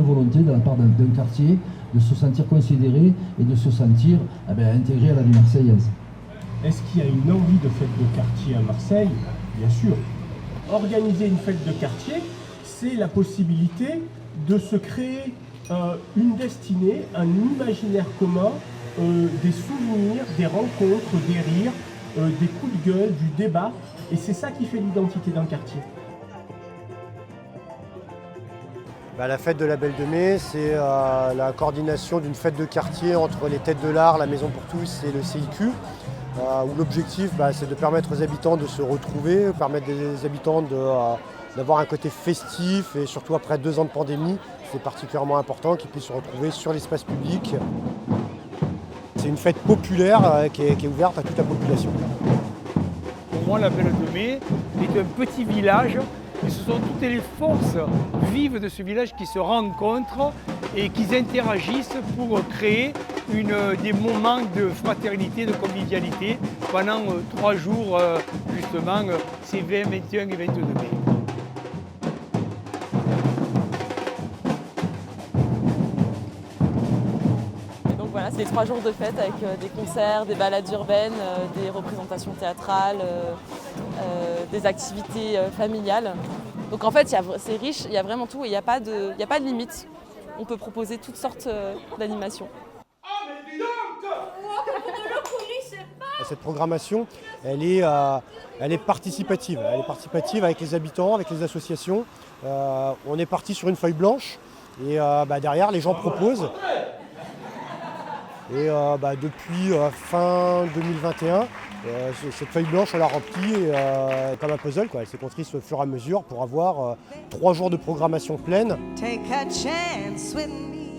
volonté de la part d'un quartier de se sentir considéré et de se sentir intégré à la vie marseillaise. Est-ce qu'il y a une envie de fête de quartier à Marseille? Bien sûr. Organiser une fête de quartier, c'est la possibilité de se créer une destinée, un imaginaire commun, des souvenirs, des rencontres, des rires, des coups de gueule, du débat. Et c'est ça qui fait l'identité d'un quartier. La fête de la Belle de Mai, c'est la coordination d'une fête de quartier entre les Têtes de l'Art, la Maison pour tous et le CIQ, où l'objectif c'est de permettre aux habitants de se retrouver, permettre aux habitants d'avoir un côté festif et surtout après 2 ans de pandémie, c'est particulièrement important qu'ils puissent se retrouver sur l'espace public. C'est une fête populaire qui est ouverte à toute la population. Pour moi, la Belle de Mai est un petit village et ce sont toutes les forces vives de ce village qui se rencontrent et qui interagissent pour créer des moments de fraternité, de convivialité pendant 3 jours, justement, ces 20, 21 et 22 mai. Voilà, c'est 3 jours de fête avec des concerts, des balades urbaines, des représentations théâtrales, des activités familiales. Donc en fait, c'est riche, il y a vraiment tout et il n'y a pas de limite. On peut proposer toutes sortes d'animations. Cette programmation, elle est participative. Elle est participative avec les habitants, avec les associations. On est parti sur une feuille blanche et derrière, les gens proposent. Et depuis fin 2021, cette feuille blanche, on l'a remplie comme un puzzle, quoi. Elle s'est construite au fur et à mesure pour avoir 3 jours de programmation pleine. Take a chance with me.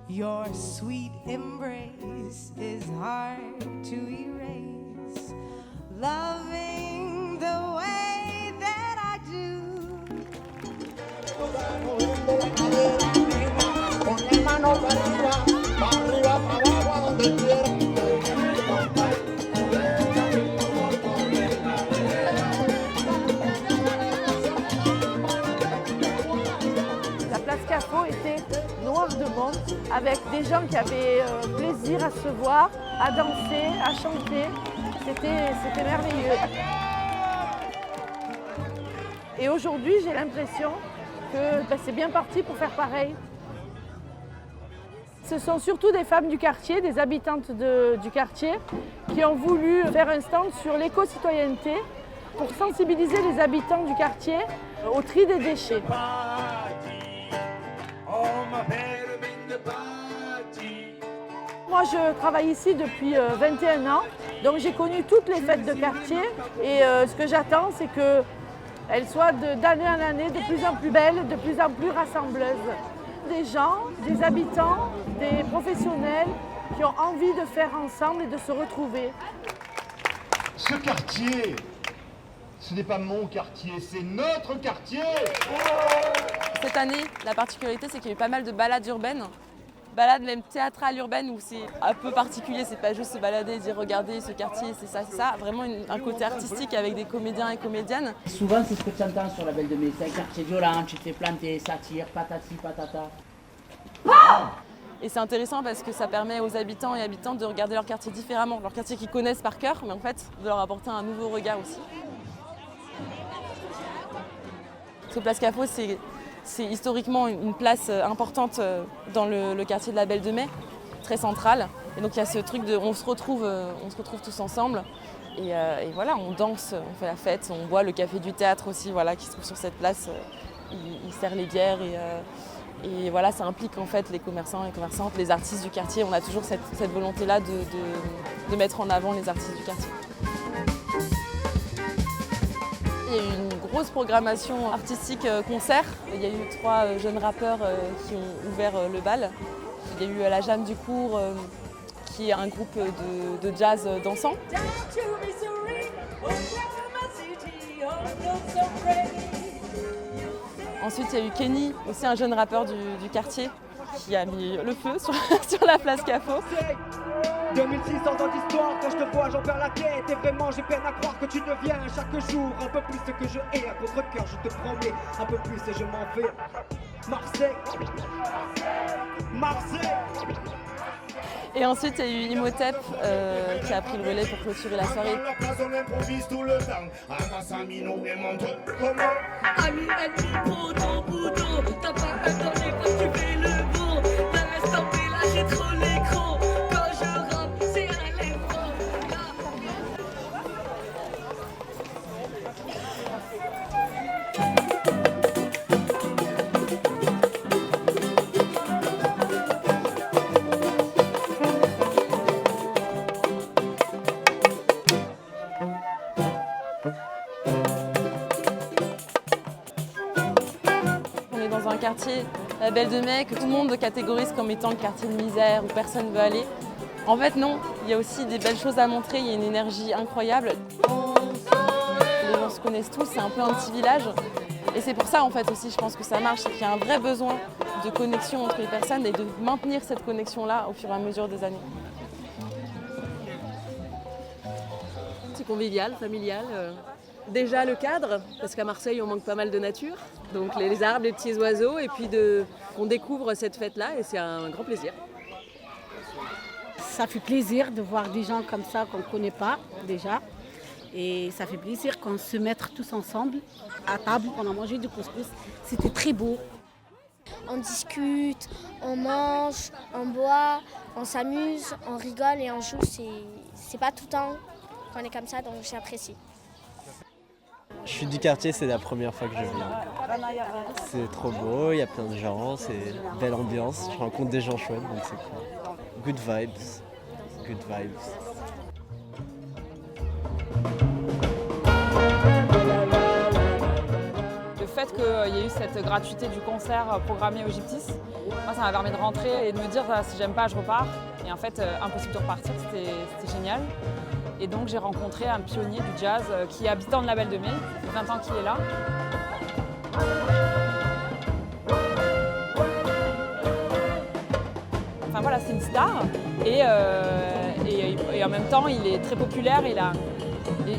Your sweet embrace is hard to erase. Loving the way that I do. La place Carrefour était noire de monde, avec des gens qui avaient plaisir à se voir, à danser, à chanter. C'était merveilleux. Et aujourd'hui, j'ai l'impression que c'est bien parti pour faire pareil. Ce sont surtout des femmes du quartier, des habitantes du quartier, qui ont voulu faire un stand sur l'éco-citoyenneté pour sensibiliser les habitants du quartier au tri des déchets. Moi, je travaille ici depuis 21 ans, donc j'ai connu toutes les fêtes de quartier et ce que j'attends, c'est qu'elles soient d'année en année de plus en plus belles, de plus en plus rassembleuses. Des gens, des habitants, des professionnels qui ont envie de faire ensemble et de se retrouver. Ce quartier, ce n'est pas mon quartier, c'est notre quartier. Cette année, la particularité, c'est qu'il y a eu pas mal de balades urbaines. Balades même théâtrales urbaines où c'est un peu particulier, c'est pas juste se balader et dire regardez ce quartier, c'est ça, c'est ça. Vraiment un côté artistique avec des comédiens et comédiennes. Souvent c'est ce que tu entends sur la Belle de Mai, c'est un quartier violent, tu te fais planter, ça tire, patati patata. Et c'est intéressant parce que ça permet aux habitants et habitantes de regarder leur quartier différemment, leur quartier qu'ils connaissent par cœur, mais en fait de leur apporter un nouveau regard aussi. Parce que Place Carrefour, c'est historiquement une place importante dans le quartier de la Belle de Mai, très centrale. Et donc il y a ce truc de on se retrouve tous ensemble et voilà, on danse, on fait la fête, on boit le café du théâtre aussi, voilà, qui se trouve sur cette place. Il sert les bières et voilà, ça implique en fait les commerçants et les commerçantes, les artistes du quartier. On a toujours cette volonté-là de mettre en avant les artistes du quartier. Il y a eu une grosse programmation artistique concert. Il y a eu 3 jeunes rappeurs qui ont ouvert le bal. Il y a eu la Jeanne du Cours qui est un groupe de jazz dansant. Ensuite il y a eu Kenny, aussi un jeune rappeur du quartier qui a mis le feu sur la place Cafo. 2600 ans d'histoire, quand je te vois j'en perds la tête. Et vraiment j'ai peine à croire que tu deviens chaque jour un peu plus ce que je hais. À contre-cœur je te promets un peu plus et je m'en vais. Marseille, Marseille. Et ensuite, il y a eu Imhotep qui a pris le relais pour clôturer la soirée. Ami, ennemi, poteau, poteau, t'as pas attendu quand tu fais le beau. La laisse tomber, là j'ai trop l'écran. Quand je rappe, c'est à l'écran. Dans un quartier, la Belle de Mai, que tout le monde catégorise comme étant le quartier de misère où personne ne veut aller. En fait non, il y a aussi des belles choses à montrer, il y a une énergie incroyable. Les gens se connaissent tous, c'est un peu un petit village. Et c'est pour ça en fait aussi je pense que ça marche, c'est qu'il y a un vrai besoin de connexion entre les personnes et de maintenir cette connexion-là au fur et à mesure des années. C'est convivial, familial. Déjà le cadre, parce qu'à Marseille on manque pas mal de nature, donc les arbres, les petits oiseaux, et puis qu'on découvre cette fête-là, et c'est un grand plaisir. Ça fait plaisir de voir des gens comme ça qu'on ne connaît pas déjà, et ça fait plaisir qu'on se mette tous ensemble à table, qu'on a mangé du couscous, c'était très beau. On discute, on mange, on boit, on s'amuse, on rigole et on joue, c'est pas tout le temps qu'on est comme ça, donc j'apprécie. Je suis du quartier, c'est la première fois que je viens. C'est trop beau, il y a plein de gens, c'est belle ambiance, je rencontre des gens chouettes, donc c'est cool. Good vibes, good vibes. Le fait qu'il y ait eu cette gratuité du concert programmé au Gyptis, moi ça m'a permis de rentrer et de me dire si j'aime pas je repars. Et en fait impossible de repartir, c'était génial. Et donc j'ai rencontré un pionnier du jazz qui est habitant de la Belle de Mai, ça fait 20 ans qu'il est là. Enfin voilà, c'est une star et en même temps il est très populaire. Et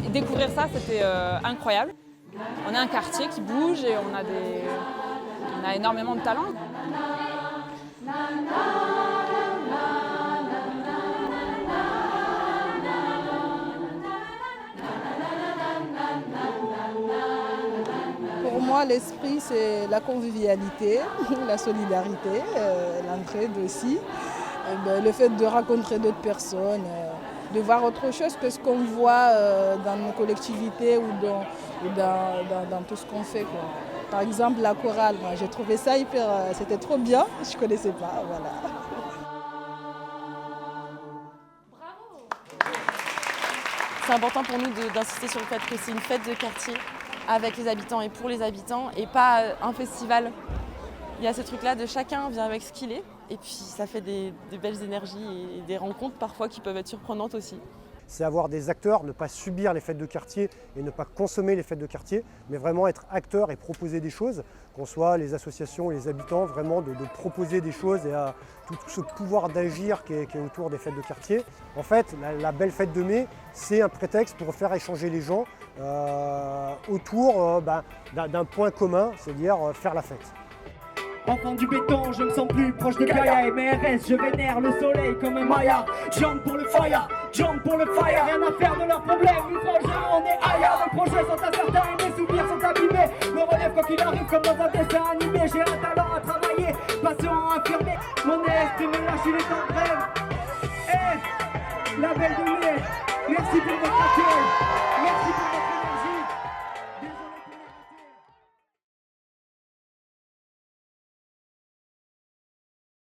découvrir ça c'était incroyable. On est un quartier qui bouge et on a énormément de talent. Pour moi, l'esprit, c'est la convivialité, la solidarité, l'entraide aussi, le fait de rencontrer d'autres personnes, de voir autre chose que ce qu'on voit dans nos collectivités ou dans tout ce qu'on fait, quoi. Par exemple, la chorale, moi, j'ai trouvé ça hyper... c'était trop bien, je ne connaissais pas, voilà. C'est important pour nous d'insister sur le fait que c'est une fête de quartier avec les habitants et pour les habitants et pas un festival. Il y a ce truc-là de chacun vient avec ce qu'il est et puis ça fait des belles énergies et des rencontres parfois qui peuvent être surprenantes aussi. C'est avoir des acteurs, ne pas subir les fêtes de quartier et ne pas consommer les fêtes de quartier, mais vraiment être acteur et proposer des choses, qu'on soit les associations et les habitants, vraiment de proposer des choses et à tout ce pouvoir d'agir qui est autour des fêtes de quartier. En fait, la belle fête de mai, c'est un prétexte pour faire échanger les gens autour d'un point commun, c'est-à-dire faire la fête. Enfant du béton, je me sens plus proche de Gaïa et MRS, je vénère le soleil comme un Maya. Jump pour le fire, jump pour le fire, rien à faire de leurs problèmes, nous frangins, on est ailleurs. Les projets sont incertains et mes souvenirs sont abîmés. Me relève quoi qu'il arrive comme dans un dessin animé. J'ai un talent à travailler, passion à affirmer. Mon esprit me lâche, il est en grève. La Belle de Mai.